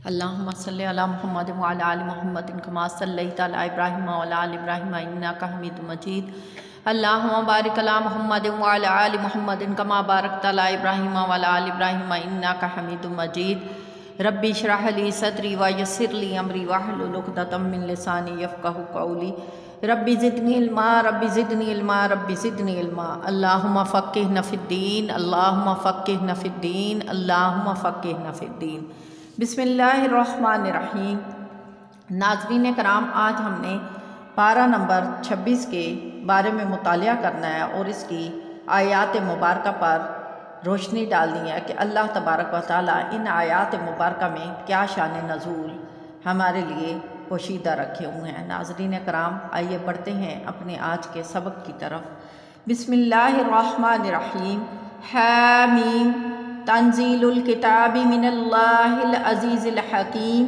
اللہم صلی علی محمد وعلی آل محمد کما صلیت علی ابراہیم وعلی آل ابراہیم انک حمید مجید۔ اللہم بارک علی محمد وعلی آل محمد کما بارکت علی ابراہیم وعلی آل ابراہیم انک حمید مجید۔ ربی اشرح لی صدری ویسر لی امری واحلل عقدۃ من لسانی یفقہوا قولی۔ ربی زدنی علما ربی زدنی علما ربی زدنی علما۔ اللہم فقہنا فی الدین اللہم فقہنا فی الدین اللہم فقہنا فی الدین۔ بسم اللہ الرحمن الرحیم۔ ناظرین کرام، آج ہم نے پارہ نمبر 26 کے بارے میں مطالعہ کرنا ہے اور اس کی آیات مبارکہ پر روشنی ڈالنی ہے کہ اللہ تبارک و تعالیٰ ان آیات مبارکہ میں کیا شان نزول ہمارے لیے پوشیدہ رکھے ہوئے ہیں۔ ناظرین کرام، آئیے بڑھتے ہیں اپنے آج کے سبق کی طرف۔ بسم اللہ الرحمن الرحیم۔ حامیم تنزیل الکتاب من اللہ العزیز الحکیم۔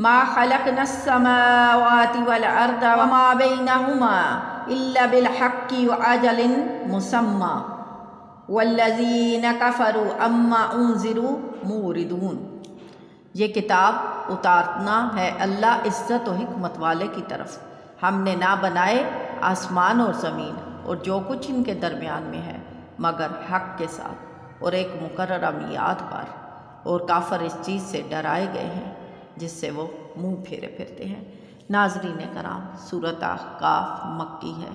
ما خلقنا السماوات والارض وما بینہما الا بالحق واجل مسمى والذین کفروا عما انذروا موردون۔ یہ کتاب اتارنا ہے اللہ عزت و حکمت والے کی طرف۔ ہم نے نہ بنائے آسمان اور زمین اور جو کچھ ان کے درمیان میں ہے مگر حق کے ساتھ اور ایک مقررہ میعاد پر، اور کافر اس چیز سے ڈرائے گئے ہیں جس سے وہ منہ پھیرے پھرتے ہیں۔ ناظرین کرام، سورۃ احقاف مکی ہے۔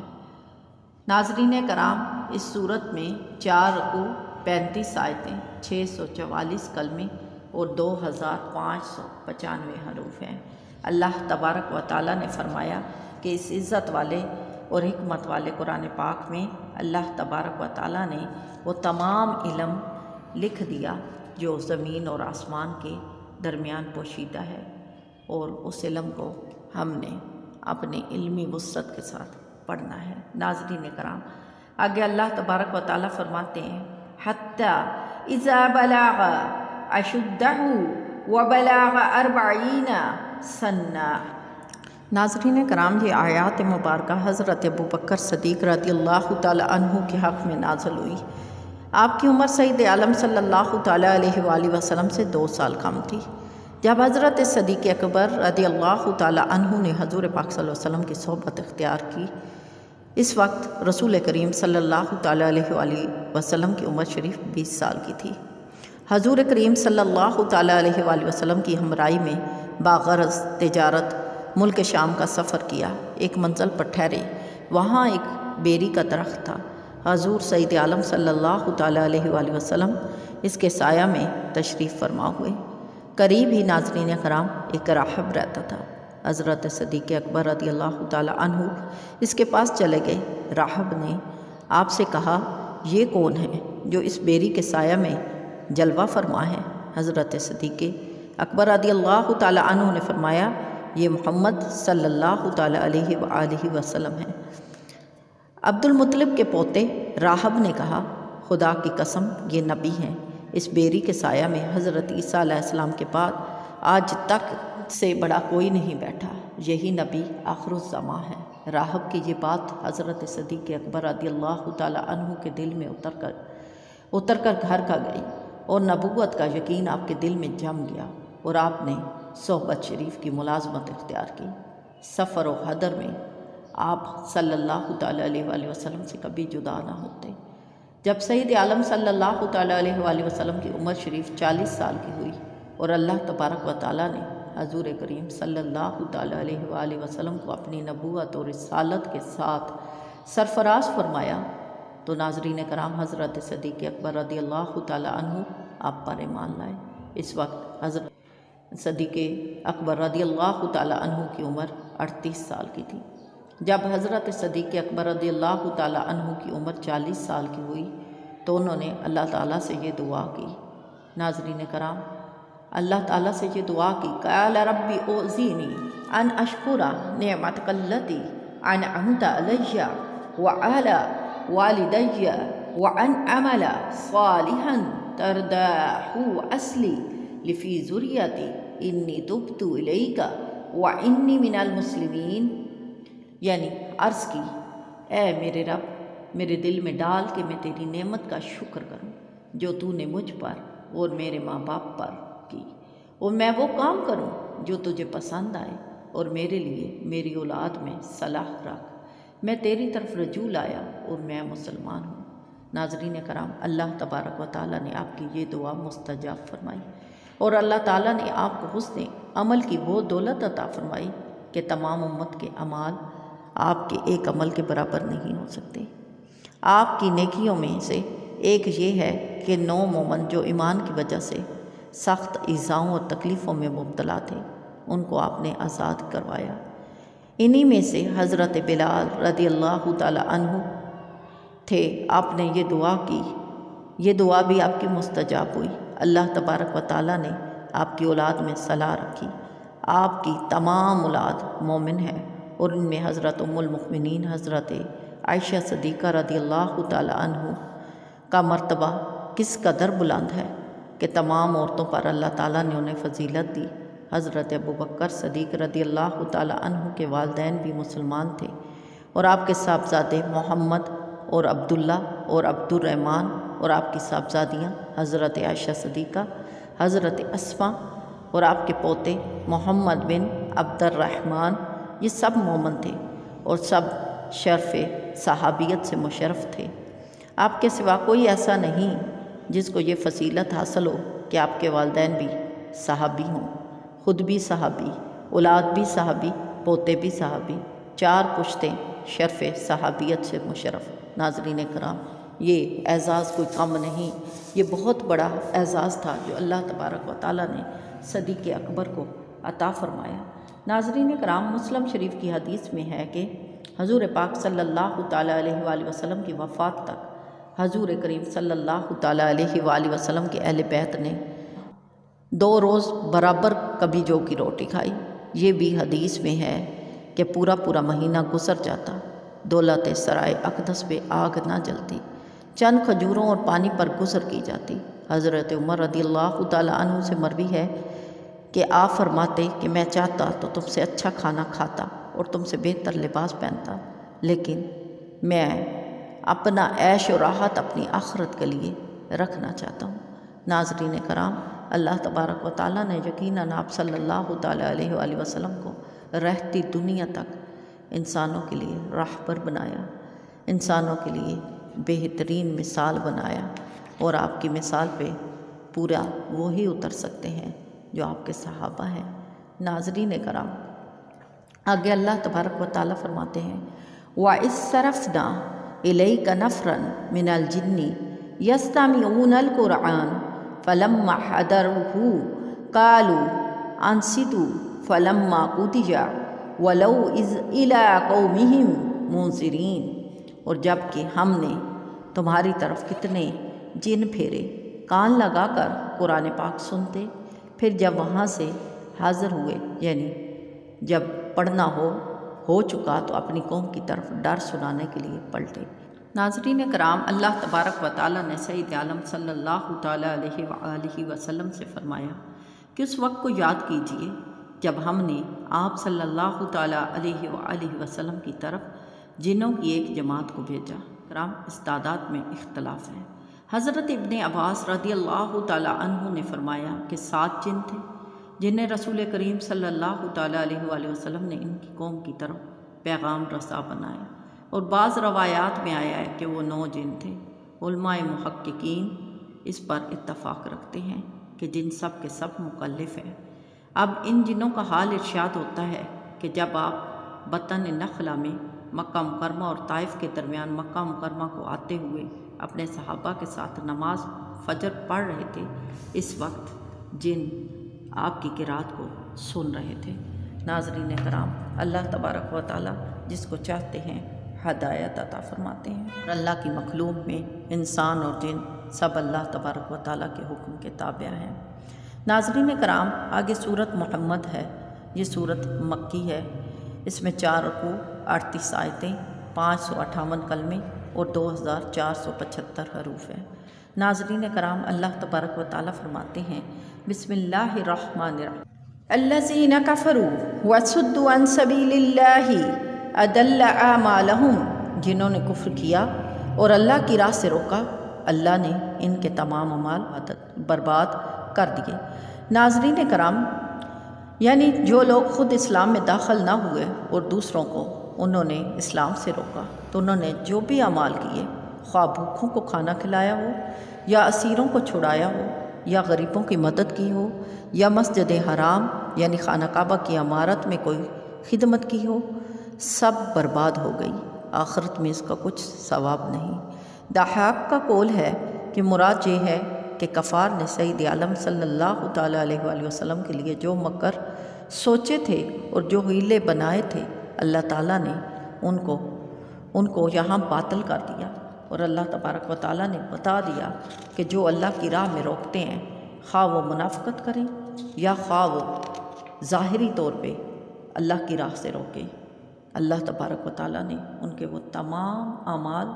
ناظرین کرام، اس سورت میں 4 رکوع، 35 آیتیں، 644 کلمے اور 2595 حروف ہیں۔ اللہ تبارک و تعالیٰ نے فرمایا کہ اس عزت والے اور حکمت والے قرآن پاک میں اللہ تبارک و تعالیٰ نے وہ تمام علم لکھ دیا جو زمین اور آسمان کے درمیان پوشیدہ ہے، اور اس علم کو ہم نے اپنی علمی وسعت کے ساتھ پڑھنا ہے۔ ناظرین کرام، آگے اللہ تبارک و تعالیٰ فرماتے ہیں حتیٰ اذا بلغ اشدہ وبلغ 40 سنہ۔ ناظرین کرام، یہ آیات مبارکہ حضرت ابوبکر صدیق رضی اللہ تعالیٰ عنہ کے حق میں نازل ہوئی۔ آپ کی عمر سید عالم صلی اللہ تعالیٰ علیہ وآلہ وسلم سے 2 سال کم تھی جب حضرت صدیق اکبر رضی اللہ تعالیٰ عنہ نے حضور پاک صلی اللہ علیہ وسلم کی صحبت اختیار کی۔ اس وقت رسول کریم صلی اللہ تعالیٰ علیہ وآلہ وسلم کی عمر شریف 20 سال کی تھی۔ حضور کریم صلی اللہ تعالیٰ علیہ وآلہ وسلم کی ہمراہی میں باغرض تجارت ملک شام کا سفر کیا۔ ایک منزل پر ٹھہرے، وہاں ایک بیری کا درخت تھا۔ حضور سید عالم صلی اللہ تعالیٰ علیہ وآلہ وسلم اس کے سایہ میں تشریف فرما ہوئے۔ قریب ہی ناظرین کرام ایک راہب رہتا تھا۔ حضرت صدیق اکبر رضی اللہ تعالیٰ عنہ اس کے پاس چلے گئے۔ راہب نے آپ سے کہا، یہ کون ہے جو اس بیری کے سایہ میں جلوہ فرما ہے؟ حضرت صدیق اکبر رضی اللہ تعالیٰ عنہ نے فرمایا، یہ محمد صلی اللہ تعالیٰ علیہ وآلہ وسلم ہے۔ عبد المطلب کے پوتے راہب نے کہا، خدا کی قسم یہ نبی ہیں۔ اس بیری کے سایہ میں حضرت عیسیٰ علیہ السلام کے بعد آج تک سے بڑا کوئی نہیں بیٹھا۔ یہی نبی آخر الزماں ہے۔ راہب کی یہ بات حضرت صدیق اکبر رضی اللہ تعالیٰ عنہ کے دل میں اتر کر گھر کا گئی، اور نبوت کا یقین آپ کے دل میں جم گیا، اور آپ نے صحبت شریف کی ملازمت اختیار کی۔ سفر و حضر میں آپ صلی اللہ تعالیٰ علیہ وآلہ وسلم سے کبھی جدا نہ ہوتے۔ جب سید عالم صلی اللہ تعالیٰ علیہ وآلہ وسلم کی عمر شریف 40 سال کی ہوئی اور اللہ تبارک و تعالیٰ نے حضور کریم صلی اللہ تعالیٰ علیہ وآلہ وسلم کو اپنی نبوت اور رسالت کے ساتھ سرفراز فرمایا، تو ناظرین کرام حضرت صدیق اکبر رضی اللہ تعالیٰ عنہ آپ پر ایمان لائے۔ اس وقت حضرت صدیق اکبر رضی اللہ تعالیٰ عنہ کی عمر 38 سال کی تھی۔ جب حضرت صدیق اکبر رضی اللہ تعالیٰ عنہ کی عمر 40 سال کی ہوئی تو انہوں نے اللہ تعالیٰ سے یہ دعا کی۔ ناظرین کرام، اللہ تعالیٰ سے یہ دعا کی، قال ربی اوزینی ان اشکر نعمتک التی انعمت علی وعلی والدی وان اعمل صالحا ترضاه واصلح لفی ذریتی انی تبت الیک وانی من المسلمین۔ یعنی عرض کی، اے میرے رب، میرے دل میں ڈال کہ میں تیری نعمت کا شکر کروں جو تو نے مجھ پر اور میرے ماں باپ پر کی، اور میں وہ کام کروں جو تجھے پسند آئے، اور میرے لیے میری اولاد میں صلاح رکھ۔ میں تیری طرف رجوع لایا اور میں مسلمان ہوں۔ ناظرین کرام، اللہ تبارک و تعالیٰ نے آپ کی یہ دعا مستجاب فرمائی، اور اللہ تعالیٰ نے آپ کو حسن عمل کی وہ دولت عطا فرمائی کہ تمام امت کے اعمال آپ کے ایک عمل کے برابر نہیں ہو سکتے۔ آپ کی نیکیوں میں سے ایک یہ ہے کہ 9 مومن جو ایمان کی وجہ سے سخت ایذاؤں اور تکلیفوں میں مبتلا تھے، ان کو آپ نے آزاد کروایا۔ انہی میں سے حضرت بلال رضی اللہ تعالی عنہ تھے۔ آپ نے یہ دعا کی، یہ دعا بھی آپ کی مستجاب ہوئی۔ اللہ تبارک و تعالیٰ نے آپ کی اولاد میں صلاح رکھی۔ آپ کی تمام اولاد مومن ہے، اور ان میں حضرت ام المؤمنین حضرت عائشہ صدیقہ رضی اللہ تعالی عنہ کا مرتبہ کس قدر بلند ہے کہ تمام عورتوں پر اللہ تعالیٰ نے انہیں فضیلت دی۔ حضرت ابوبکر صدیق رضی اللہ تعالی عنہ کے والدین بھی مسلمان تھے، اور آپ کے صاحبزادے محمد اور عبداللہ اور عبد الرحمن، اور آپ کی صاحبزادیاں حضرت عائشہ صدیقہ، حضرت اسماء، اور آپ کے پوتے محمد بن عبد الرحمن، یہ سب مومن تھے اور سب شرف صحابیت سے مشرف تھے۔ آپ کے سوا کوئی ایسا نہیں جس کو یہ فضیلت حاصل ہو کہ آپ کے والدین بھی صحابی ہوں، خود بھی صحابی، اولاد بھی صحابی، پوتے بھی صحابی، 4 پشتیں شرف صحابیت سے مشرف۔ ناظرین کرام، یہ اعزاز کوئی کم نہیں، یہ بہت بڑا اعزاز تھا جو اللہ تبارک و تعالیٰ نے صدیق اکبر کو عطا فرمایا۔ ناظرین کرام، مسلم شریف کی حدیث میں ہے کہ حضور پاک صلی اللہ تعالیٰ علیہ وآلہ وسلم کی وفات تک حضور کریم صلی اللہ تعالیٰ علیہ وآلہ وسلم کے اہل بیت نے 2 روز برابر کبھی جو کی روٹی کھائی۔ یہ بھی حدیث میں ہے کہ پورا مہینہ گزر جاتا، دولت سرائے اقدس پہ آگ نہ جلتی، چند کھجوروں اور پانی پر گزر کی جاتی۔ حضرت عمر رضی اللہ تعالیٰ عنہ سے مروی ہے کہ آپ فرماتے کہ میں چاہتا تو تم سے اچھا کھانا کھاتا اور تم سے بہتر لباس پہنتا، لیکن میں اپنا عیش و راحت اپنی آخرت کے لیے رکھنا چاہتا ہوں۔ ناظرین کرام، اللہ تبارک و تعالیٰ نے یقیناً آپ صلی اللہ تعالیٰ علیہ وآلہ وسلم کو رہتی دنیا تک انسانوں کے لیے راہبر بنایا، انسانوں کے لیے بہترین مثال بنایا، اور آپ کی مثال پہ پورا وہی اتر سکتے ہیں جو آپ کے صحابہ ہیں۔ ناظرین کرام، آگے اللہ تبارک و تعالیٰ فرماتے ہیں وَإِذْ صَرَفْنَا إِلَيْكَ نَفْرًا مِنَ الْجِنِّ يَسْتَمِعُونَ الْقُرْآنَ فَلَمَّا حَضَرُوهُ قَالُوا أَنصِتُوا فَلَمَّا قُضِيَ وَلَوْا إِذْ إِلَىٰ قَوْمِهِمْ مُنذِرِينَ، اور جب کہ ہم نے تمہاری طرف کتنے جن پھیرے، کان لگا کر قرآن پاک سنتے، پھر جب وہاں سے حاضر ہوئے، یعنی جب پڑھنا ہو چکا تو اپنی قوم کی طرف ڈر سنانے کے لیے پلٹے۔ ناظرین کرام، اللہ تبارک و تعالیٰ نے سید عالم صلی اللہ تعالیٰ علیہ وآلہ وسلم سے فرمایا کہ اس وقت کو یاد کیجئے جب ہم نے آپ صلی اللہ تعالیٰ علیہ وآلہ وسلم کی طرف جنوں کی ایک جماعت کو بھیجا۔ کرام، اس تعداد میں اختلاف ہے۔ حضرت ابن عباس رضی اللہ تعالیٰ عنہ نے فرمایا کہ 7 جن تھے جنہیں رسول کریم صلی اللہ تعالیٰ علیہ وآلہ وسلم نے ان کی قوم کی طرف پیغام رساں بنایا، اور بعض روایات میں آیا ہے کہ وہ 9 جن تھے۔ علماء محققین اس پر اتفاق رکھتے ہیں کہ جن سب کے سب مکلف ہیں۔ اب ان جنوں کا حال ارشاد ہوتا ہے کہ جب آپ بطن نخلہ میں مکہ مکرمہ اور طائف کے درمیان مکہ مکرمہ کو آتے ہوئے اپنے صحابہ کے ساتھ نماز فجر پڑھ رہے تھے، اس وقت جن آپ کی قرات کو سن رہے تھے۔ ناظرین کرام، اللہ تبارک و تعالیٰ جس کو چاہتے ہیں ہدایت عطا فرماتے ہیں، اور اللہ کی مخلوق میں انسان اور جن سب اللہ تبارک و تعالیٰ کے حکم کے تابع ہیں۔ ناظرین کرام، آگے سورت محمد ہے۔ یہ سورت مکی ہے، اس میں 4 رکوع، 38 آیتیں، 558 کلمے اور 2475 حروف ہیں۔ ناظرین کرام، اللہ تبارک و تعالیٰ فرماتے ہیں بسم اللہ الرحمن الرحیم الذین کفروا وصدوا عن سبیل اللہ اضل اعمالہم، جنہوں نے کفر کیا اور اللہ کی راہ سے روکا، اللہ نے ان کے تمام اعمال برباد کر دیے۔ ناظرین کرام، یعنی جو لوگ خود اسلام میں داخل نہ ہوئے اور دوسروں کو انہوں نے اسلام سے روکا، تو انہوں نے جو بھی اعمال کیے، خواہ بھوکھوں کو کھانا کھلایا ہو، یا اسیروں کو چھڑایا ہو، یا غریبوں کی مدد کی ہو، یا مسجد حرام یعنی خانہ کعبہ کی عمارت میں کوئی خدمت کی ہو، سب برباد ہو گئی، آخرت میں اس کا کچھ ثواب نہیں۔ ضحاک کا قول ہے کہ مراد یہ ہے کہ کفار نے سید عالم صلی اللہ تعالیٰ علیہ وآلہ وسلم کے لیے جو مکر سوچے تھے اور جو حیلے بنائے تھے، اللہ تعالیٰ نے ان کو یہاں باطل کر دیا، اور اللہ تبارک و تعالیٰ نے بتا دیا کہ جو اللہ کی راہ میں روکتے ہیں، خواہ وہ منافقت کریں یا خواہ وہ ظاہری طور پہ اللہ کی راہ سے روکے، اللہ تبارک و تعالیٰ نے ان کے وہ تمام اعمال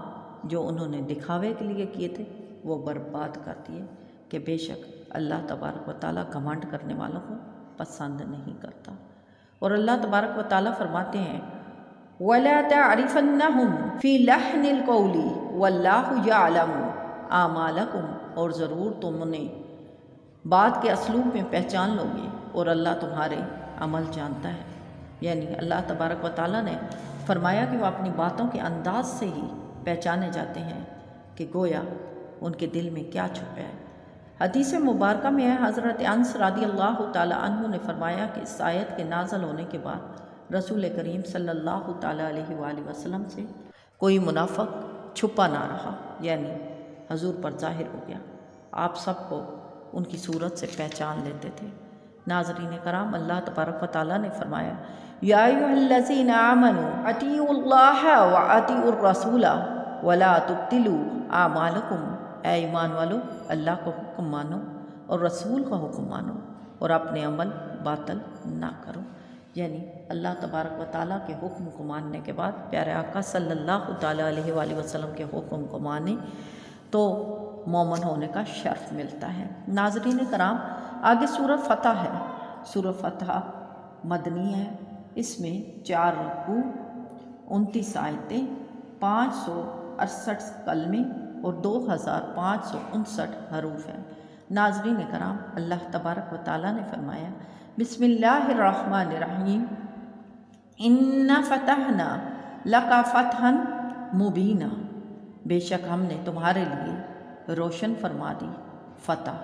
جو انہوں نے دکھاوے کے لیے کیے تھے وہ برباد کر دیے، کہ بے شک اللہ تبارک و تعالیٰ گھمنڈ کرنے والوں کو پسند نہیں کرتا۔ اور اللہ تبارک و تعالیٰ فرماتے ہیں وَلَا تَعْرِفَنَّهُمْ فِي لَحْنِ الْقَوْلِ وَاللَّهُ يَعْلَمُ أَعْمَالَكُمْ، اور ضرور تم انہیں بات کے اسلوب میں پہچان لو گے، اور اللہ تمہارے عمل جانتا ہے۔ یعنی اللہ تبارک و تعالیٰ نے فرمایا کہ وہ اپنی باتوں کے انداز سے ہی پہچانے جاتے ہیں کہ گویا ان کے دل میں کیا چھپا ہے۔ حدیث مبارکہ میں ہے، حضرت انس رضی اللہ تعالیٰ عنہ نے فرمایا کہ اس آیت کے نازل ہونے کے بعد رسول کریم صلی اللہ تعالیٰ علیہ وآلہ وسلم سے کوئی منافق چھپا نہ رہا، یعنی حضور پر ظاہر ہو گیا، آپ سب کو ان کی صورت سے پہچان لیتے تھے۔ ناظرین کرام، اللہ تبارک و تعالیٰ نے فرمایا یا ایھا الذین آمنوا اطیعوا اللہ واطیعوا الرسول ولا تبطلوا اعمالکم، اے ایمان والو اللہ کا حکم مانو اور رسول کا حکم مانو اور اپنے عمل باطل نہ کرو۔ یعنی اللہ تبارک و تعالیٰ کے حکم کو ماننے کے بعد پیارے آقا صلی اللہ تعالیٰ علیہ وآلہ وسلم کے حکم کو مانے تو مومن ہونے کا شرف ملتا ہے۔ ناظرین کرام، آگے سورہ فتح ہے۔ سورہ فتح مدنی ہے، اس میں 4 رکوع، 29 آیتیں، 568 کلمے اور 2559 حروف ہیں۔ ناظرین کرام، اللہ تبارک و تعالیٰ نے فرمایا بسم اللہ الرحمن الرحیم اِنَّا فَتَحْنَا لَكَ فَتْحًا مُبِينًا، بے شک ہم نے تمہارے لیے روشن فرما دی فتح۔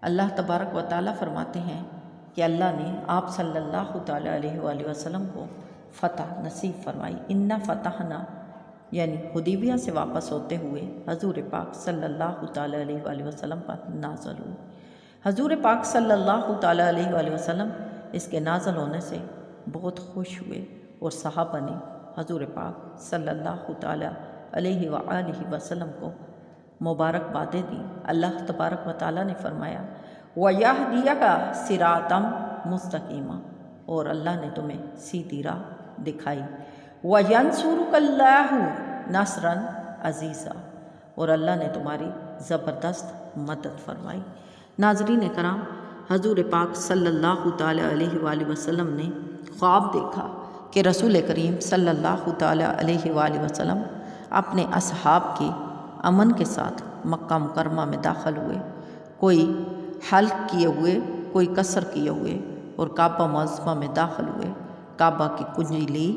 اللہ تبارک و تعالیٰ فرماتے ہیں کہ اللہ نے آپ صلی اللہ تعالیٰ علیہ وآلہ وسلم کو فتح نصیب فرمائی۔ اِنَّا فَتَحْنَا یعنی حدیبیہ سے واپس ہوتے ہوئے حضور پاک صلی اللہ تعالیٰ علیہ وآلہ وسلم پر نازل ہوئی۔ حضور پاک صلی اللہ تعالیٰ علیہ وآلہ وسلم اس کے نازل ہونے سے بہت خوش ہوئے، اور صحابہ نے حضور پاک صلی اللہ تعالیٰ علیہ وآلہ وسلم کو مبارکبادیں دی۔ اللہ تبارک و تعالیٰ نے فرمایا وَيَهْدِيَكَ صِرَاطًا مُسْتَقِيمًا، اور اللہ نے تمہیں سیدھی راہ دکھائی۔ وَيَنْصُرُكَ اللَّهُ نَصْرًا عَزِيزًا، اور اللہ نے تمہاری زبردست مدد فرمائی۔ ناظرین کرام، حضور پاک صلی اللہ تعالیٰ علیہ وآلہ وسلم نے خواب دیکھا کہ رسول کریم صلی اللہ تعالیٰ علیہ وآلہ وسلم اپنے اصحاب کے امن کے ساتھ مکہ مکرمہ میں داخل ہوئے، کوئی حلق کیے ہوئے، کوئی قصر کیے ہوئے، اور کعبہ معظمہ میں داخل ہوئے، کعبہ کی کنجی لی،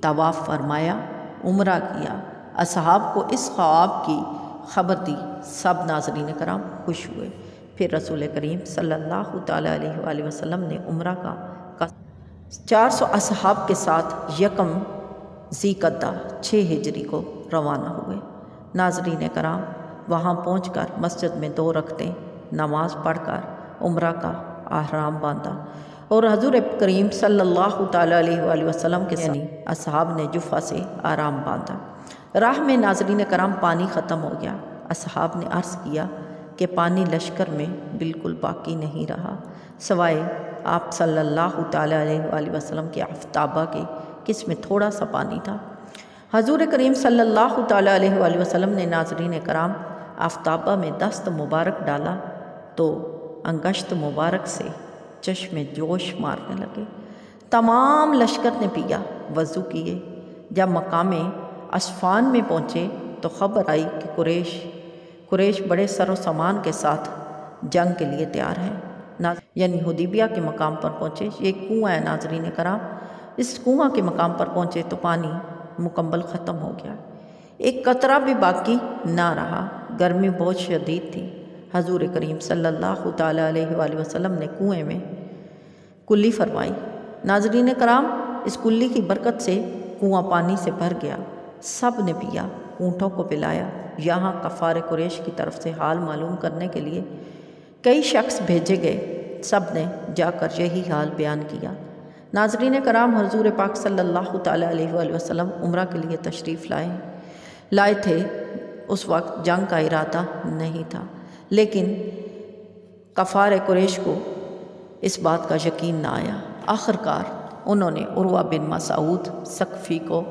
طواف فرمایا، عمرہ کیا، اصحاب کو اس خواب کی خبر دی، سب ناظرین کرام خوش ہوئے۔ پھر رسول کریم صلی اللہ تعالیٰ علیہ وآلہ وسلم نے عمرہ کا 400 اصحاب کے ساتھ یکم ذی قعدہ 6 ہجری کو روانہ ہوئے۔ ناظرین کرام، وہاں پہنچ کر مسجد میں 2 رکعتیں نماز پڑھ کر عمرہ کا احرام باندھا، اور حضور کریم صلی اللہ تعالیٰ علیہ وآلہ وسلم کے یعنی اصحاب نے جفا سے احرام باندھا۔ راہ میں ناظرین کرام پانی ختم ہو گیا۔ اصحاب نے عرض کیا کہ پانی لشکر میں بالکل باقی نہیں رہا سوائے آپ صلی اللہ تعالیٰ علیہ وآلہ وسلم کے آفتابہ کے، کس میں تھوڑا سا پانی تھا۔ حضور کریم صلی اللہ تعالیٰ علیہ وآلہ وسلم نے ناظرین کرام آفتابہ میں دست مبارک ڈالا تو انگشت مبارک سے چشمے جوش مارنے لگے۔ تمام لشکر نے پیا، وضو کیے۔ جب مقام اسفان میں پہنچے تو خبر آئی کہ قریش بڑے سر و سامان کے ساتھ جنگ کے لیے تیار ہیں۔ یعنی حدیبیہ کے مقام پر پہنچے۔ یہ ایک کنواں ہے ناظرین کرام، اس کنواں کے مقام پر پہنچے تو پانی مکمل ختم ہو گیا، ایک قطرہ بھی باقی نہ رہا۔ گرمی بہت شدید تھی۔ حضور کریم صلی اللہ تعالیٰ علیہ وآلہ وسلم نے کنویں میں کلی فرمائی۔ ناظرین کرام، اس کلی کی برکت سے کنواں پانی سے بھر گیا، سب نے پیا، اونٹوں کو پلایا۔ یہاں کفار قریش کی طرف سے حال معلوم کرنے کے لیے کئی شخص بھیجے گئے، سب نے جا کر یہی حال بیان کیا۔ ناظرین کرام، حضور پاک صلی اللہ تعالیٰ علیہ وآلہ وسلم عمرہ کے لیے تشریف لائے تھے۔ اس وقت جنگ کا ارادہ نہیں تھا، لیکن کفار قریش کو اس بات کا یقین نہ آیا۔ آخرکار انہوں نے عروہ بن مسعود ثقفی کو،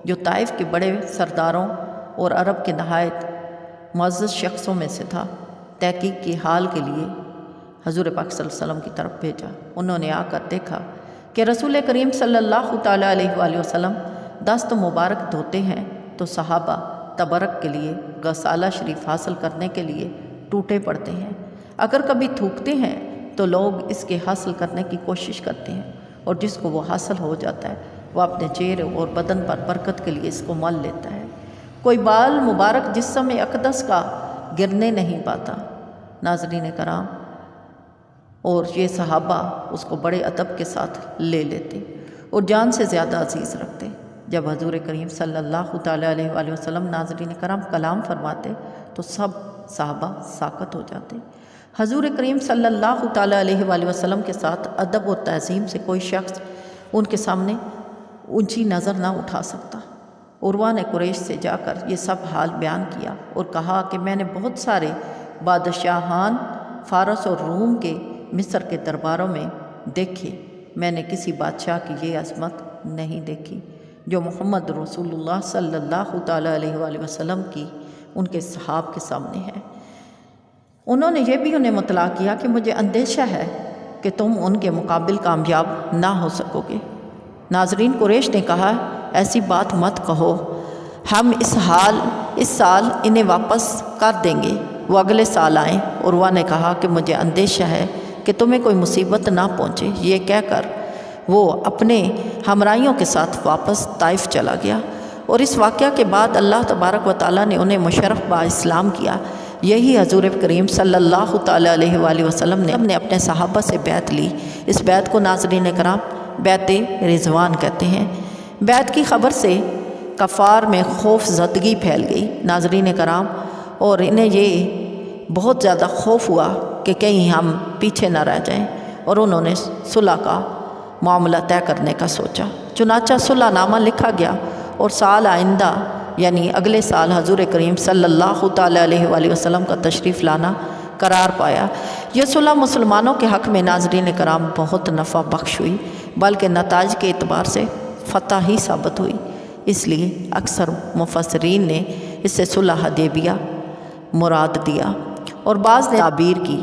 جو طائف کے بڑے سرداروں اور عرب کے نہایت معزز شخصوں میں سے تھا، تحقیق کی حال کے لیے حضور پاک صلی اللہ علیہ وسلم کی طرف بھیجا۔ انہوں نے آ کر دیکھا کہ رسول کریم صلی اللہ تعالیٰ علیہ وآلہ وسلم دست مبارک دھوتے ہیں تو صحابہ تبرک کے لیے غسالہ شریف حاصل کرنے کے لیے ٹوٹے پڑتے ہیں۔ اگر کبھی تھوکتے ہیں تو لوگ اس کے حاصل کرنے کی کوشش کرتے ہیں، اور جس کو وہ حاصل ہو جاتا ہے وہ اپنے چہرے اور بدن پر برکت کے لیے اس کو مل لیتا ہے۔ کوئی بال مبارک جسم اقدس کا گرنے نہیں پاتا۔ ناظرین کرام، اور یہ صحابہ اس کو بڑے ادب کے ساتھ لے لیتے اور جان سے زیادہ عزیز رکھتے۔ جب حضور کریم صلی اللہ تعالیٰ علیہ وآلہ وسلم ناظرین کرام کلام فرماتے تو سب صحابہ ساکت ہو جاتے۔ حضور کریم صلی اللہ تعالیٰ علیہ وآلہ وسلم کے ساتھ ادب اور تعظیم سے کوئی شخص ان کے سامنے اونچی نظر نہ اٹھا سکتا۔ عروہ نے قریش سے جا کر یہ سب حال بیان کیا اور کہا کہ میں نے بہت سارے بادشاہان فارس اور روم کے مصر کے درباروں میں دیکھے، میں نے کسی بادشاہ کی یہ عظمت نہیں دیکھی جو محمد رسول اللہ صلی اللہ تعالیٰ علیہ وآلہ وسلم کی ان کے صحاب کے سامنے ہے۔ انہوں نے یہ بھی انہیں مطلع کیا کہ مجھے اندیشہ ہے کہ تم ان کے مقابل کامیاب نہ ہو سکو گے۔ ناظرین، قریش نے کہا ایسی بات مت کہو، ہم اس سال انہیں واپس کر دیں گے، وہ اگلے سال آئیں۔ عروہ نے کہا کہ مجھے اندیشہ ہے کہ تمہیں کوئی مصیبت نہ پہنچے۔ یہ کہہ کر وہ اپنے ہمراہیوں کے ساتھ واپس طائف چلا گیا، اور اس واقعہ کے بعد اللہ تبارک و تعالیٰ نے انہیں مشرف با اسلام کیا۔ یہی حضور کریم صلی اللہ تعالیٰ علیہ وآلہ وسلم نے اپنے صحابہ سے بیعت لی۔ اس بیعت کو ناظرین کرام بیعت رضوان کہتے ہیں۔ بیعت کی خبر سے کفار میں خوف زدگی پھیل گئی ناظرین کرام، اور انہیں یہ بہت زیادہ خوف ہوا کہ کہیں ہم پیچھے نہ رہ جائیں، اور انہوں نے صلح کا معاملہ طے کرنے کا سوچا۔ چنانچہ صلح نامہ لکھا گیا، اور سال آئندہ یعنی اگلے سال حضور کریم صلی اللہ تعالیٰ علیہ وآلہ وسلم کا تشریف لانا قرار پایا۔ یہ صلح مسلمانوں کے حق میں ناظرین کرام بہت نفع بخش ہوئی، بلکہ نتائج کے اعتبار سے فتح ہی ثابت ہوئی۔ اس لیے اکثر مفسرین نے اس سے صلح حدیبیہ مراد دیا، اور بعض نے تعبیر کی،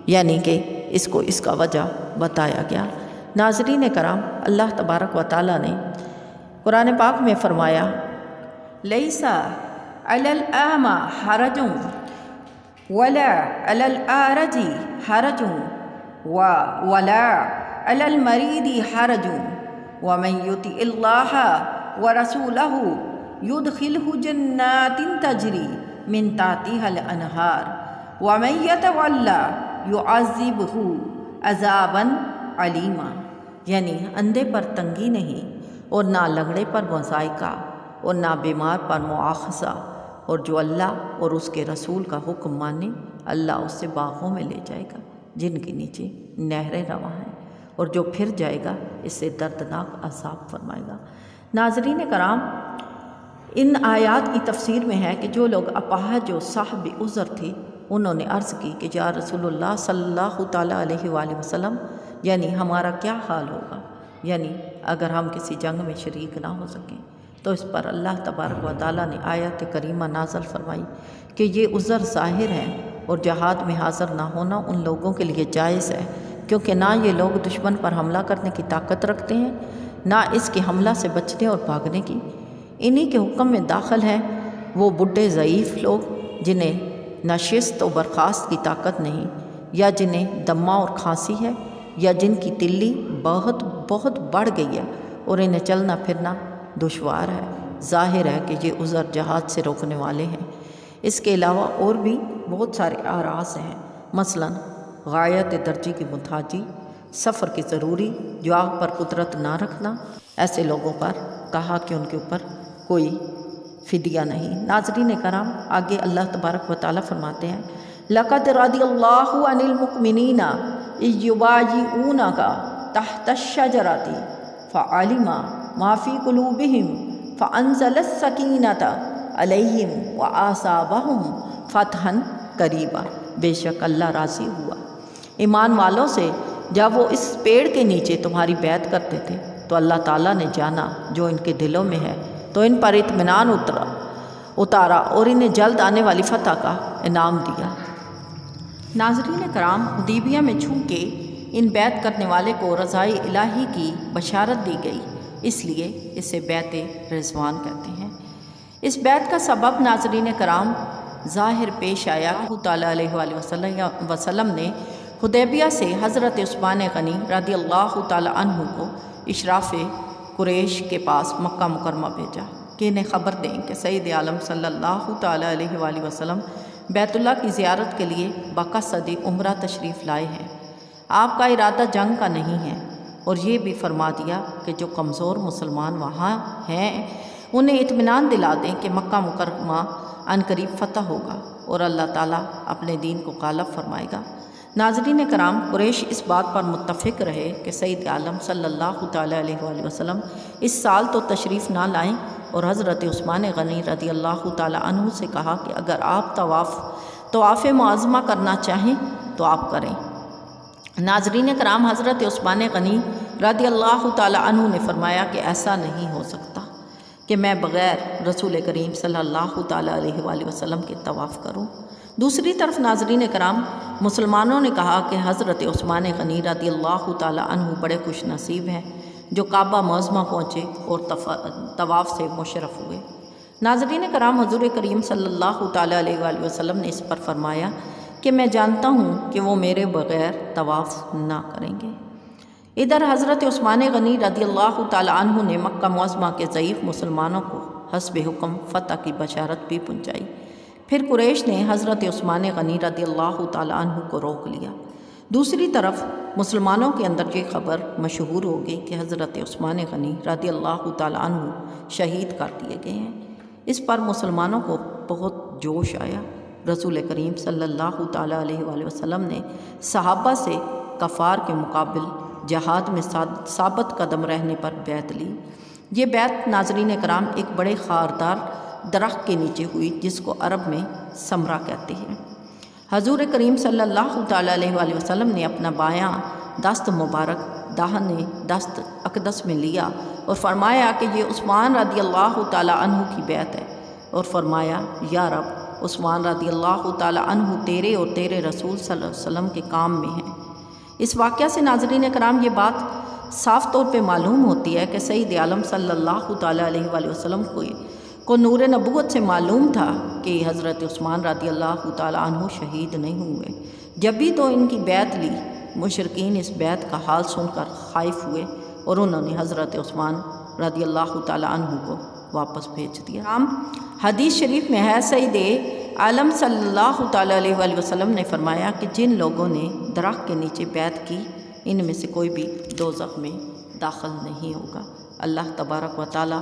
یعنی کہ اس کو اس کا وجہ بتایا گیا۔ ناظرین کرام، اللہ تبارک و تعالیٰ نے قرآن پاک میں فرمایا لیس علی الاعمی حرج ولا علی الاعرج حرج ولا علی المریض حرج ومن یطع اللہ ورسولہ یدخلہ جنات تجری من تحتها الانہار ومن یتولی یعذبہ عذابا علیما۔ یعنی اندھے پر تنگی نہیں، اور نہ لنگڑے پر مضائقہ، اور نہ بیمار پر مواخذہ، اور جو اللہ اور اس کے رسول کا حکم مانے اللہ اس سے باغوں میں لے جائے گا جن کے نیچے نہریں رواں ہیں، اور جو پھر جائے گا اس سے دردناک عذاب فرمائے گا۔ ناظرین کرام، ان آیات کی تفسیر میں ہے کہ جو لوگ اپاہج و صاحب عذر تھے انہوں نے عرض کی کہ یا رسول اللہ صلی اللہ تعالیٰ علیہ وآلہ وسلم، یعنی ہمارا کیا حال ہوگا، یعنی اگر ہم کسی جنگ میں شریک نہ ہو سکیں۔ تو اس پر اللہ تبارک و تعالیٰ نے آیت کریمہ نازل فرمائی کہ یہ عذر ظاہر ہے، اور جہاد میں حاضر نہ ہونا ان لوگوں کے لیے جائز ہے، کیونکہ نہ یہ لوگ دشمن پر حملہ کرنے کی طاقت رکھتے ہیں، نہ اس کے حملہ سے بچنے اور بھاگنے کی۔ انہی کے حکم میں داخل ہیں وہ بڈھے ضعیف لوگ جنہیں نشست و برخاست کی طاقت نہیں، یا جنہیں دمہ اور کھانسی ہے، یا جن کی تلی بہت بہت بڑھ گئی ہے اور انہیں چلنا پھرنا دشوار ہے۔ ظاہر ہے کہ یہ عذر جہاد سے روکنے والے ہیں۔ اس کے علاوہ اور بھی بہت سارے اعراض ہیں، مثلا غایت درجے کی محتاجی، سفر کی ضروری، جواہ پر قدرت نہ رکھنا۔ ایسے لوگوں پر کہا کہ ان کے اوپر کوئی فدیہ نہیں۔ ناظرین کرام، آگے اللہ تبارک و تعالیٰ فرماتے ہیں لَقَدْ رَضِيَ اللَّهُ عَنِ الْمُؤْمِنِينَ إِذْ يُبَايِعُونَكَ تَحْتَ الشَّجَرَةِ فَعَلِمَ مَا فِي قُلُوبِهِمْ فَأَنزَلَ السَّكِينَةَ عَلَيْهِمْ وَآثَابَهُمْ فَتْحًا قَرِيبًا۔ بے شک اللہ راضی ہوا ایمان والوں سے جب وہ اس پیڑ کے نیچے تمہاری بیعت کرتے تھے، تو اللہ تعالیٰ نے جانا جو ان کے دلوں میں ہے، تو ان پر اطمینان اتارا اور انہیں جلد آنے والی فتح کا انعام دیا۔ ناظرین کرام، حدیبیہ میں چونکہ ان بیعت کرنے والے کو رضائے الہی کی بشارت دی گئی، اس لیے اسے بیعت رضوان کہتے ہیں۔ اس بیعت کا سبب ناظرین کرام ظاہر پیش آیا۔ اللہ تعالیٰ علیہ وآلہ وسلم نے حدیبیہ سے حضرت عثمان غنی رضی اللہ تعالیٰ عنہ کو اشراف قریش کے پاس مکہ مکرمہ بھیجا کہ انہیں خبر دیں کہ سید عالم صلی اللہ تعالیٰ علیہ وآلہ وسلم بیت اللہ کی زیارت کے لیے بقصد عمرہ تشریف لائے ہیں۔ آپ کا ارادہ جنگ کا نہیں ہے، اور یہ بھی فرما دیا کہ جو کمزور مسلمان وہاں ہیں انہیں اطمینان دلا دیں کہ مکہ مکرمہ عنقریب فتح ہوگا اور اللہ تعالیٰ اپنے دین کو غالب فرمائے گا۔ ناظرین کرام، قریش اس بات پر متفق رہے کہ سید عالم صلی اللہ تعالیٰ علیہ وآلہ وسلم اس سال تو تشریف نہ لائیں، اور حضرت عثمان غنی رضی اللہ تعالیٰ عنہ سے کہا کہ اگر آپ طواف معظمہ کرنا چاہیں تو آپ کریں۔ ناظرین کرام، حضرت عثمان غنی رضی اللہ تعالیٰ عنہ نے فرمایا کہ ایسا نہیں ہو سکتا کہ میں بغیر رسول کریم صلی اللہ تعالیٰ علیہ وآلہ وسلم کے طواف کروں۔ دوسری طرف ناظرین کرام، مسلمانوں نے کہا کہ حضرت عثمان غنی رضی اللہ تعالیٰ عنہ بڑے خوش نصیب ہیں جو کعبہ معظمہ پہنچے اور طواف سے مشرف ہوئے۔ ناظرین کرام، حضور کریم صلی اللہ تعالیٰ علیہ وآلہ وسلم نے اس پر فرمایا کہ میں جانتا ہوں کہ وہ میرے بغیر طواف نہ کریں گے۔ ادھر حضرت عثمان غنی رضی اللہ تعالیٰ عنہ نے مکہ معظمہ کے ضعیف مسلمانوں کو حسب حکم فتح کی بشارت بھی پہنچائی۔ پھر قریش نے حضرت عثمان غنی رضی اللہ تعالیٰ عنہ کو روک لیا۔ دوسری طرف مسلمانوں کے اندر یہ خبر مشہور ہو گئی کہ حضرت عثمان غنی رضی اللہ تعالیٰ عنہ شہید کر دیے گئے ہیں۔ اس پر مسلمانوں کو بہت جوش آیا۔ رسول کریم صلی اللہ تعالیٰ علیہ وآلہ وسلم نے صحابہ سے کفار کے مقابل جہاد میں ثابت قدم رہنے پر بیعت لی۔ یہ بیعت ناظرین کرام ایک بڑے خاردار درخت کے نیچے ہوئی جس کو عرب میں سمرہ کہتے ہیں۔ حضور کریم صلی اللہ تعالیٰ علیہ وآلہ وسلم نے اپنا بایاں دست مبارک داہنے دست اقدس میں لیا اور فرمایا کہ یہ عثمان رضی اللہ تعالیٰ عنہ کی بیعت ہے، اور فرمایا یا رب، عثمان رضی اللہ تعالیٰ عنہ تیرے اور تیرے رسول صلی اللہ علیہ وسلم کے کام میں ہیں۔ اس واقعہ سے ناظرین کرام یہ بات صاف طور پہ معلوم ہوتی ہے کہ سید عالم صلی اللہ تعالیٰ علیہ وآلہ وسلم کو نور نبوت سے معلوم تھا کہ حضرت عثمان رضی اللہ تعالیٰ عنہ شہید نہیں ہوئے۔ جب بھی تو ان کی بیعت لی، مشرکین اس بیعت کا حال سن کر خائف ہوئے اور انہوں نے حضرت عثمان رضی اللہ تعالیٰ عنہ کو واپس بھیج دیا۔ حدیث شریف میں ہے سید عالم صلی اللہ تعالیٰ علیہ وآلہ وسلم نے فرمایا کہ جن لوگوں نے درخت کے نیچے بیعت کی ان میں سے کوئی بھی دوزخ میں داخل نہیں ہوگا۔ اللہ تبارک و تعالیٰ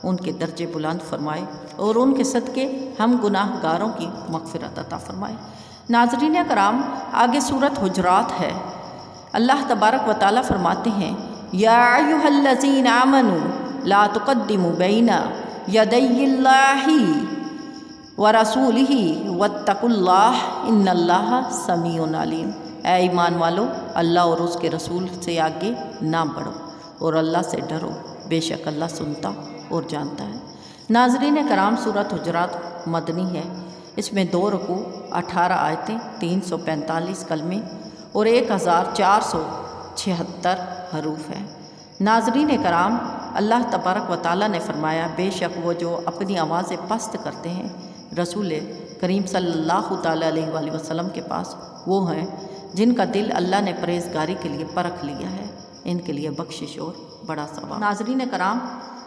ان کے درجے بلند فرمائے اور ان کے صدقے ہم گناہ گاروں کی مغفرت عطا فرمائے۔ ناظرین کرام، آگے سورۃ حجرات ہے۔ اللہ تبارک و تعالیٰ فرماتے ہیں یا ایھا الذین آمنوا لا تقدموا بین یدی اللہ ورسولہ واتقوا اللہ ان اللہ سمیع علیم۔ اے ایمان والو، اللہ اور اس کے رسول سے آگے نہ بڑھو اور اللہ سے ڈرو، بے شک اللہ سنتا اور جانتا ہے۔ ناظرین کرام، سورۃ حجرات مدنی ہے۔ اس میں 2 رکوع، 18 آیتیں، 345 کلمے اور 1476 حروف ہیں۔ ناظرین کرام، اللہ تبارک و تعالیٰ نے فرمایا بے شک وہ جو اپنی آوازیں پست کرتے ہیں رسول کریم صلی اللہ تعالیٰ علیہ وآلہ وسلم کے پاس، وہ ہیں جن کا دل اللہ نے پرہیزگاری کے لیے پرکھ لیا ہے، ان کے لیے بخشش اور بڑا ثواب۔ ناظرین کرام،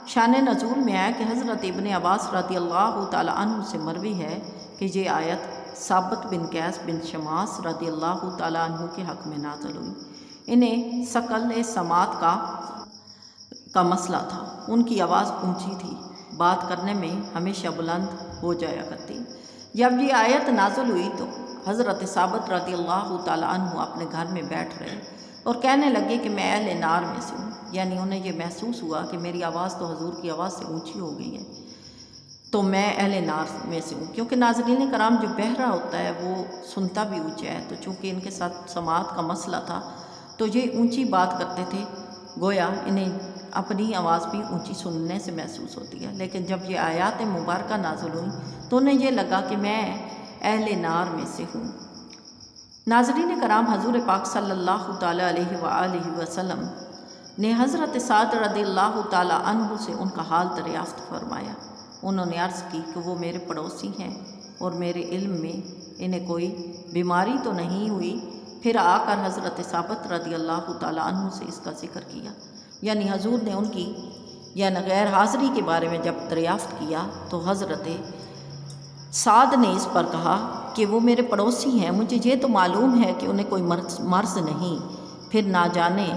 شان نزول میں آیا کہ حضرت ابن عباس رضی اللہ تعالی عنہ سے مروی ہے کہ یہ آیت ثابت بن قیس بن شماس رضی اللہ تعالی عنہ کے حق میں نازل ہوئی۔ انہیں ثقل سماعت کا مسئلہ تھا، ان کی آواز اونچی تھی، بات کرنے میں ہمیشہ بلند ہو جایا کرتی۔ جب یہ آیت نازل ہوئی تو حضرت ثابت رضی اللہ تعالی عنہ اپنے گھر میں بیٹھ رہے اور کہنے لگے کہ میں اہل نار میں سے ہوں، یعنی انہیں یہ محسوس ہوا کہ میری آواز تو حضور کی آواز سے اونچی ہو گئی ہے، تو میں اہل نار میں سے ہوں۔ کیونکہ ناظرین کرام، جو بہرا ہوتا ہے وہ سنتا بھی اونچا ہے، تو چونکہ ان کے ساتھ سماعت کا مسئلہ تھا تو یہ اونچی بات کرتے تھے، گویا انہیں اپنی آواز بھی اونچی سننے سے محسوس ہوتی ہے۔ لیکن جب یہ آیات مبارکہ نازل ہوئی تو انہیں یہ لگا کہ میں اہل نار میں سے ہوں۔ ناظرین کرام، حضور پاک صلی اللہ تعالیٰ علیہ وآلہ وسلم نے حضرت سعد رضی اللہ تعالیٰ عنہ سے ان کا حال دریافت فرمایا۔ انہوں نے عرض کی کہ وہ میرے پڑوسی ہیں اور میرے علم میں انہیں کوئی بیماری تو نہیں ہوئی۔ پھر آ کر حضرت ثابت رضی اللہ تعالیٰ عنہ سے اس کا ذکر کیا، یعنی حضور نے ان کی غیر حاضری کے بارے میں جب دریافت کیا تو حضرت سعد نے اس پر کہا کہ وہ میرے پڑوسی ہیں، مجھے یہ تو معلوم ہے کہ انہیں کوئی مرض نہیں، پھر نہ جانے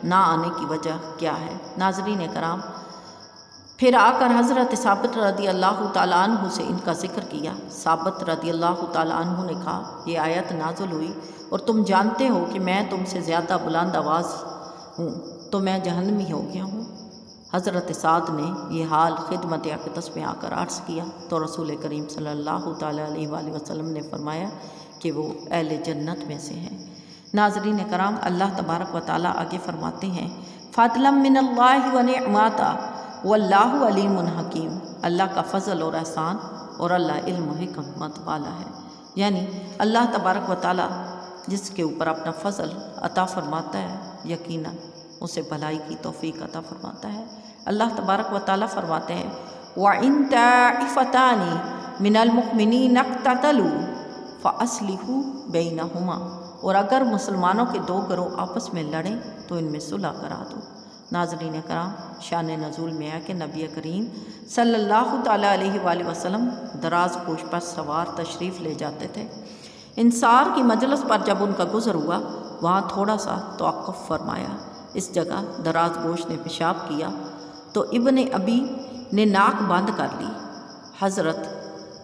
نہ آنے کی وجہ کیا ہے۔ ناظرین کرام، پھر آ کر حضرت ثابت رضی اللہ تعالیٰ عنہ سے ان کا ذکر کیا۔ ثابت رضی اللہ تعالیٰ عنہ نے کہا، یہ آیت نازل ہوئی اور تم جانتے ہو کہ میں تم سے زیادہ بلند آواز ہوں، تو میں جہنمی ہو گیا ہوں۔ حضرت سعد نے یہ حال خدمت اقدس میں آ کر عرض کیا تو رسول کریم صلی اللہ تعالیٰ علیہ وآلہ وسلم نے فرمایا کہ وہ اہل جنت میں سے ہیں۔ ناظرین کرام، اللہ تبارک و تعالیٰ آگے فرماتے ہیں، فضلا من اللہ ونعمتا واللہ علیم حکیم۔ اللہ کا فضل اور احسان اور اللہ علم و حکمت والا ہے، یعنی اللہ تبارک و تعالیٰ جس کے اوپر اپنا فضل عطا فرماتا ہے یقیناً اسے بھلائی کی توفیق عطا فرماتا ہے۔ اللہ تبارک و تعالیٰ فرماتے ہیں، وَإِن طَائِفَتَانِ مِنَ الْمُؤْمِنِينَ اقْتَتَلُوا فَأَصْلِحُوا بَيْنَهُمَا، اور اگر مسلمانوں کے دو گروہ آپس میں لڑیں تو ان میں صلح کرا دو۔ ناظرین کرام، شان نزول میں ہے کہ نبی کریم صلی اللہ تعالیٰ علیہ وآلہ وسلم دراز گوش پر سوار تشریف لے جاتے تھے۔ انصار کی مجلس پر جب ان کا گزر ہوا، وہاں تھوڑا سا توقف فرمایا۔ اس جگہ دراز گوش نے پیشاب کیا تو ابن ابی نے ناک بند کر لی۔ حضرت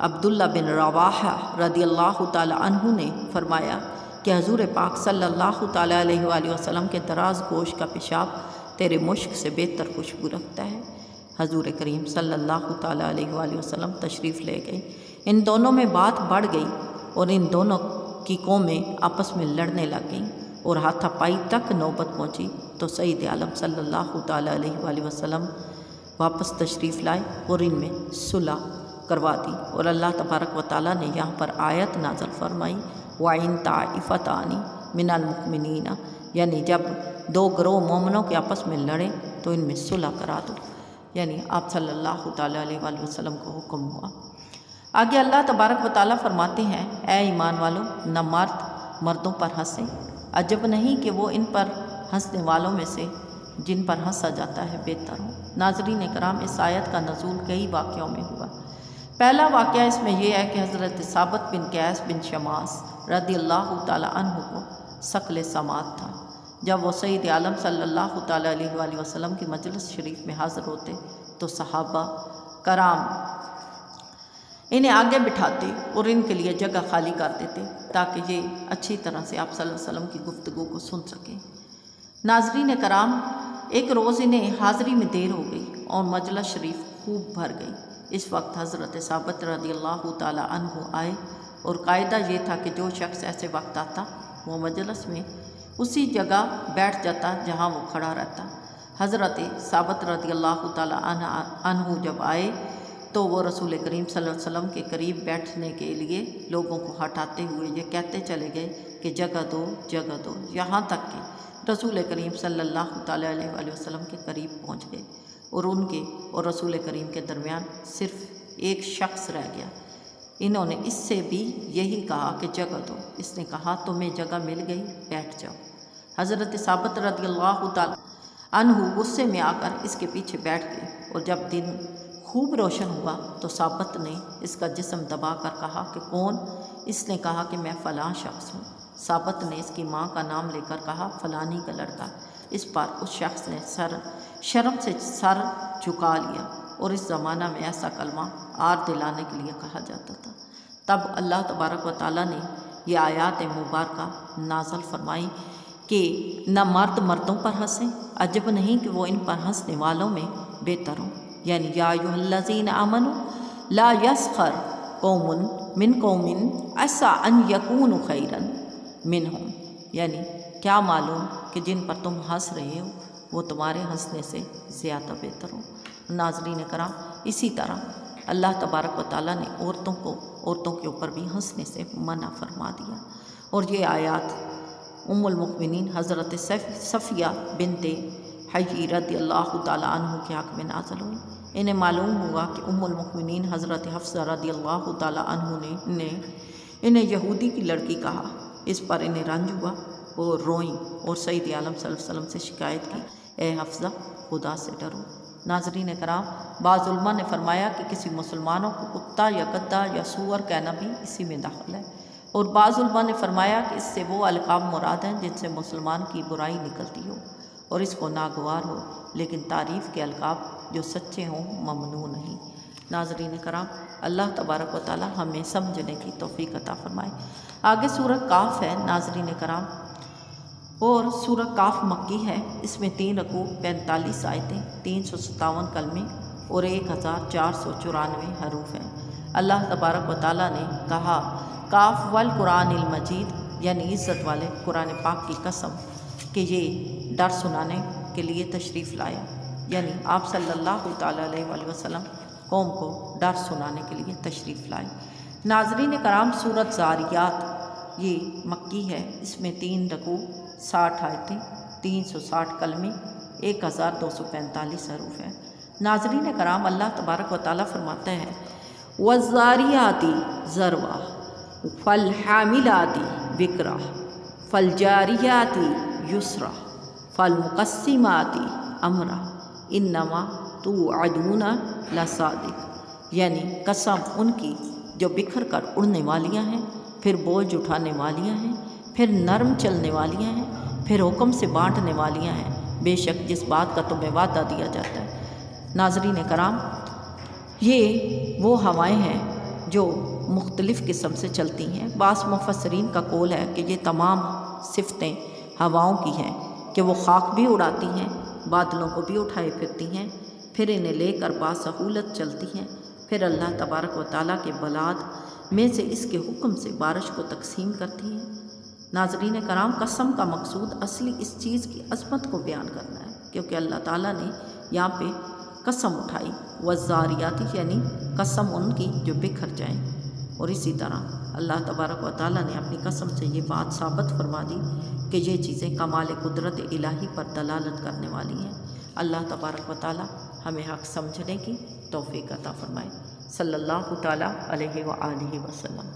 عبداللہ بن رواحہ رضی اللہ تعالی عنہ نے فرمایا کہ حضور پاک صلی اللہ تعالی علیہ وآلہ وسلم کے دراز گوش کا پیشاب تیرے مشک سے بہتر خوشبو رکھتا ہے۔ حضور کریم صلی اللہ تعالی علیہ وآلہ وسلم تشریف لے گئے۔ ان دونوں میں بات بڑھ گئی اور ان دونوں کی قومیں آپس میں لڑنے لگ گئیں اور ہاتھا پائی تک نوبت پہنچی تو سید عالم صلی اللہ تعالی علیہ وآلہ وسلم واپس تشریف لائے اور ان میں صلح کروا دی، اور اللہ تبارک و تعالیٰ نے یہاں پر آیت نازل فرمائی، وَإِن طَائِفَتَانِ مِنَ الْمُؤْمِنِينَ، یعنی جب دو گروہ مومنوں کے آپس میں لڑیں تو ان میں صلح کرا دو، یعنی آپ صلی اللہ تعالی علیہ وآلہ وسلم کو حکم ہوا۔ آگے اللہ تبارک و تعالیٰ فرماتے ہیں، اے ایمان والو، نہ مرد مردوں پر ہنسیں، عجب نہیں کہ وہ ان پر ہنسنے والوں میں سے جن پر ہنسا جاتا ہے بہتر ہوں۔ ناظرین کرام، اس آیت کا نزول کئی واقعوں میں ہوا۔ پہلا واقعہ اس میں یہ ہے کہ حضرت ثابت بن قیس بن شماس رضی اللہ تعالی عنہ کو ثقل سماعت تھا۔ جب وہ سید عالم صلی اللہ تعالی علیہ وآلہ وسلم کی مجلس شریف میں حاضر ہوتے تو صحابہ کرام انہیں آگے بٹھاتے اور ان کے لیے جگہ خالی کر دیتے تاکہ یہ اچھی طرح سے آپ صلی اللہ علیہ وسلم کی گفتگو کو سن سکیں۔ ناظرین کرام، ایک روز انہیں حاضری میں دیر ہو گئی اور مجلس شریف خوب بھر گئی۔ اس وقت حضرت ثابت رضی اللہ تعالی عنہ آئے اور قاعدہ یہ تھا کہ جو شخص ایسے وقت آتا وہ مجلس میں اسی جگہ بیٹھ جاتا جہاں وہ کھڑا رہتا۔ حضرت ثابت رضی اللہ تعالی عنہ جب آئے تو وہ رسول کریم صلی اللہ علیہ وسلم کے قریب بیٹھنے کے لیے لوگوں کو ہٹاتے ہوئے یہ کہتے چلے گئے کہ جگہ دو جگہ دو، یہاں تک کہ رسول کریم صلی اللہ تعالی علیہ وآلہ وسلم کے قریب پہنچ گئے اور ان کے اور رسول کریم کے درمیان صرف ایک شخص رہ گیا۔ انہوں نے اس سے بھی یہی کہا کہ جگہ دو۔ اس نے کہا تمہیں جگہ مل گئی، بیٹھ جاؤ۔ حضرت ثابت رضی اللہ تعالیٰ عنہ غصے میں آ کر اس کے پیچھے بیٹھ گئے، اور جب دن خوب روشن ہوا تو ثابت نے اس کا جسم دبا کر کہا کہ کون؟ اس نے کہا کہ میں فلاں شخص ہوں۔ ثابت نے اس کی ماں کا نام لے کر کہا فلانی کا لڑکا۔ اس پر اس شخص نے شرم سے سر جھکا لیا، اور اس زمانہ میں ایسا کلمہ آر دلانے کے لیے کہا جاتا تھا۔ تب اللہ تبارک و تعالیٰ نے یہ آیات مبارکہ نازل فرمائی کہ نہ مرد مردوں پر ہنسیں، عجب نہیں کہ وہ ان پر ہنسنے والوں میں بہتر ہوں۔ یعنی یا ایھا الذین آمنوا لا یسخر قوم من قوم عسیٰ ان یکونوا خیرا منہم، یعنی کیا معلوم کہ جن پر تم ہنس رہے ہو وہ تمہارے ہنسنے سے زیادہ بہتر ہو۔ ناظرین کرام، اسی طرح اللہ تبارک و تعالیٰ نے عورتوں کے اوپر بھی ہنسنے سے منع فرما دیا، اور یہ آیات ام المؤمنین حضرت صفیہ بنت حیی رضی اللہ تعالیٰ عنہ کے حق میں نازل ہوئی۔ انہیں معلوم ہوا کہ ام المؤمنین حضرت حفصہ رضی اللہ تعالیٰ عنہ نے انہیں یہودی کی لڑکی کہا۔ اس پر انہیں رنج ہوا، وہ روئیں اور سید عالم صلی اللہ علیہ وسلم سے شکایت کی، اے حفصہ خدا سے ڈرو۔ ناظرین کرام، بعض علماء نے فرمایا کہ کسی مسلمانوں کو کتا یا گدھا یا سور کہنا بھی اسی میں داخل ہے، اور بعض علماء نے فرمایا کہ اس سے وہ القاب مراد ہیں جن سے مسلمان کی برائی نکلتی ہو اور اس کو ناگوار ہو، لیکن تعریف کے القاب جو سچے ہوں ممنوع نہیں۔ ناظرین کرام، اللہ تبارک و تعالی ہمیں سمجھنے کی توفیق عطا فرمائے۔ آگے سورہ کاف ہے ناظرین کرام، اور سورہ کاف مکی ہے۔ اس میں 3 رکوع، 45 آیتیں، 357 کلمے اور 1494 حروف ہیں۔ اللہ تبارک و تعالیٰ نے کہا کاف والقرآن المجید، یعنی عزت والے قرآن پاک کی قسم کہ یہ ڈر سنانے کے لیے تشریف لایا، یعنی آپ صلی اللہ تعالیٰ علیہ وآلہ وسلم قوم کو ڈر سنانے کے لیے تشریف لائے۔ ناظرین کرام، سورۃ ذاریات یہ مکی ہے۔ اس میں 3 رکوع، 60 آیتیں، 360 کلمے، 1245 حروف ہیں۔ ناظرین کرام، اللہ تبارک و تعالیٰ فرماتا ہے والذاریات ذروا فالحاملات وقرا فالجاریات یسرا فالمقسمات امرا انما توعدون لصادق، یعنی قسم ان کی جو بکھر کر اڑنے والیاں ہیں، پھر بوجھ اٹھانے والیاں ہیں، پھر نرم چلنے والیاں ہیں، پھر حکم سے بانٹنے والیاں ہیں، بے شک جس بات کا تمہیں وعدہ دیا جاتا ہے۔ ناظرین کرام، یہ وہ ہوائیں ہیں جو مختلف قسم سے چلتی ہیں۔ بعض مفسرین کا قول ہے کہ یہ تمام صفتیں ہواؤں کی ہیں کہ وہ خاک بھی اڑاتی ہیں، بادلوں کو بھی اٹھائے پھرتی ہیں، پھر انہیں لے کر باسہولت چلتی ہیں، پھر اللہ تبارک و تعالیٰ کے بلاد میں سے اس کے حکم سے بارش کو تقسیم کرتی ہیں۔ ناظرین کرام، قسم کا مقصود اصلی اس چیز کی عظمت کو بیان کرنا ہے، کیونکہ اللہ تعالیٰ نے یہاں پہ قسم اٹھائی والذاریات، یعنی قسم ان کی جو بکھر جائیں، اور اسی طرح اللہ تبارک و تعالیٰ نے اپنی قسم سے یہ بات ثابت فرما دی کہ یہ چیزیں کمال قدرت الہی پر دلالت کرنے والی ہیں۔ اللہ تبارک و تعالیٰ ہمیں حق سمجھنے کی توفیق عطا فرمائے۔ صلی اللہ تعالیٰ علیہ وآلہ وسلم۔